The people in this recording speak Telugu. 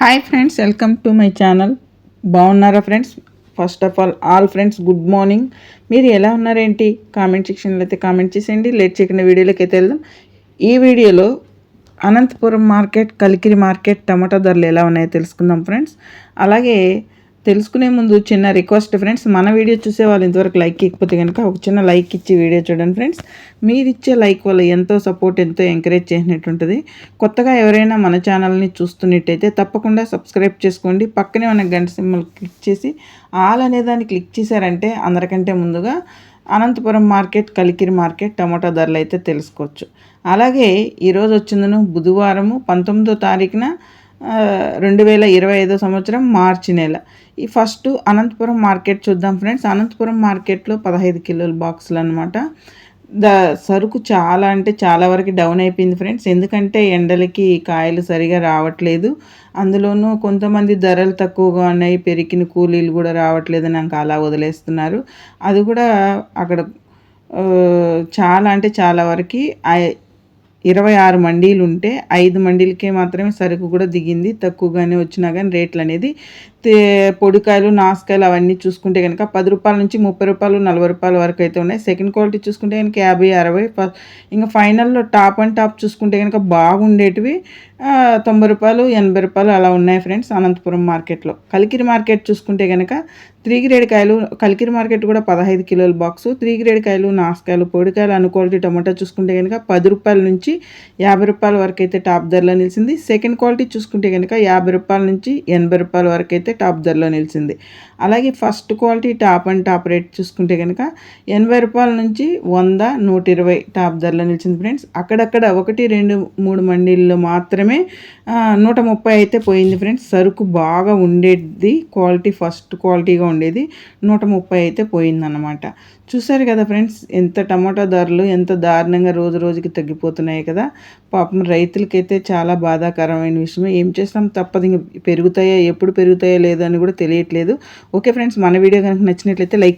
Hi friends, welcome to my channel. బాగున్నారా friends? First of all friends good morning. మీరు ఎలా ఉన్నారేంటి? కామెంట్ సెక్షన్లో అయితే కామెంట్ చేసేయండి. లేట్ చేయకుండా వీడియోలోకి అయితే వెళ్దాం. ఈ వీడియోలో అనంతపురం మార్కెట్, కలికిరి మార్కెట్ టమాటా ధరలు ఎలా ఉన్నాయో తెలుసుకుందాం ఫ్రెండ్స్. అలాగే తెలుసుకునే ముందు చిన్న రిక్వెస్ట్ ఫ్రెండ్స్, మన వీడియో చూసే వాళ్ళు ఇంతవరకు లైక్ ఇవ్వకపోతే కనుక ఒక చిన్న లైక్ ఇచ్చి వీడియో చూడండి ఫ్రెండ్స్. మీరు ఇచ్చే లైక్ వల్ల ఎంతో సపోర్ట్, ఎంతో ఎంకరేజ్ చేసినట్టుంటుంది. కొత్తగా ఎవరైనా మన ఛానల్ని చూస్తున్నట్టయితే తప్పకుండా సబ్స్క్రైబ్ చేసుకోండి. పక్కనే ఉన్న గంట సింబల్ క్లిక్ చేసి ఆల్ అనే దాన్ని క్లిక్ చేశారంటే అందరికంటే ముందుగా అనంతపురం మార్కెట్, కలికిరి మార్కెట్ టమాటా ధరలు అయితే తెలుసుకోవచ్చు. అలాగే ఈరోజు వచ్చిందను బుధవారము 19వ తారీఖున 2025 సంవత్సరం మార్చి నెల. ఈ ఫస్ట్ అనంతపురం మార్కెట్ చూద్దాం ఫ్రెండ్స్. అనంతపురం మార్కెట్లో 15 కిలోల బాక్సులు అనమాట. సరుకు చాలా అంటే చాలా వరకు డౌన్ అయిపోయింది ఫ్రెండ్స్. ఎందుకంటే ఎండలకి కాయలు సరిగా రావట్లేదు. అందులోనూ కొంతమంది ధరలు తక్కువగా ఉన్నాయి, పెరిగిన కూలీలు కూడా రావట్లేదు, నాకు అలా వదిలేస్తున్నారు. అది కూడా అక్కడ చాలా అంటే చాలా వరకు 26 మండీలు ఉంటే 5 మండీలకే మాత్రమే సరుకు కూడా దిగింది. తక్కువగానే వచ్చినా కానీ రేట్లు అనేది పొడికాయలు, నాసుకాయలు అవన్నీ చూసుకుంటే కనుక 10 రూపాయల నుంచి 30 రూపాయలు, 40 రూపాయల వరకు అయితే ఉన్నాయి. సెకండ్ క్వాలిటీ చూసుకుంటే కనుక 50, 60. ఇంకా ఫైనల్లో టాప్ అండ్ టాప్ చూసుకుంటే కనుక బాగుండేటివి 90 రూపాయలు, 80 రూపాయలు అలా ఉన్నాయి ఫ్రెండ్స్ అనంతపురం మార్కెట్లో. కలికిరి మార్కెట్ చూసుకుంటే కనుక 3 గ్రేడ్ కాయలు, కలికిరి మార్కెట్ కూడా 15 కిలోల బాక్సు. 3 గ్రేడ్ కాయలు, నాసుకాయలు, పొడికాయలు, అను క్వాలిటీ టమాటా చూసుకుంటే కనుక 10 రూపాయల నుంచి 50 రూపాయల వరకు అయితే టాప్ ధరలో నిలిచింది. సెకండ్ క్వాలిటీ చూసుకుంటే కనుక 50 రూపాయల నుంచి 80 రూపాయల వరకు అయితే టాప్ ధరలో నిలిచింది. అలాగే first quality top and top rate చూసుకుంటే కనుక 80 రూపాయల నుంచి 100, 120 టాప్ ధరలో నిలిచింది ఫ్రెండ్స్. అక్కడక్కడ 1, 2, 3 మండీల్లో మాత్రమే 130 అయితే పోయింది ఫ్రెండ్స్. సరుకు బాగా ఉండేది, క్వాలిటీ ఫస్ట్ క్వాలిటీగా ఉండేది 130 అయితే పోయిందన్నమాట. చూసారు కదా ఫ్రెండ్స్, ఎంత టమాటా ధరలు ఎంత దారుణంగా రోజు రోజుకి తగ్గిపోతున్నాయి కదా. పాపం రైతులకైతే చాలా బాధాకరమైన విషయం. ఏం చేస్తాం, తప్పదు. ఇంక పెరుగుతాయో, ఎప్పుడు పెరుగుతాయో లేదో అని కూడా తెలియట్లేదు. ఓకే ఫ్రెండ్స్, మన వీడియో కనుక నచ్చినట్లయితే లైక్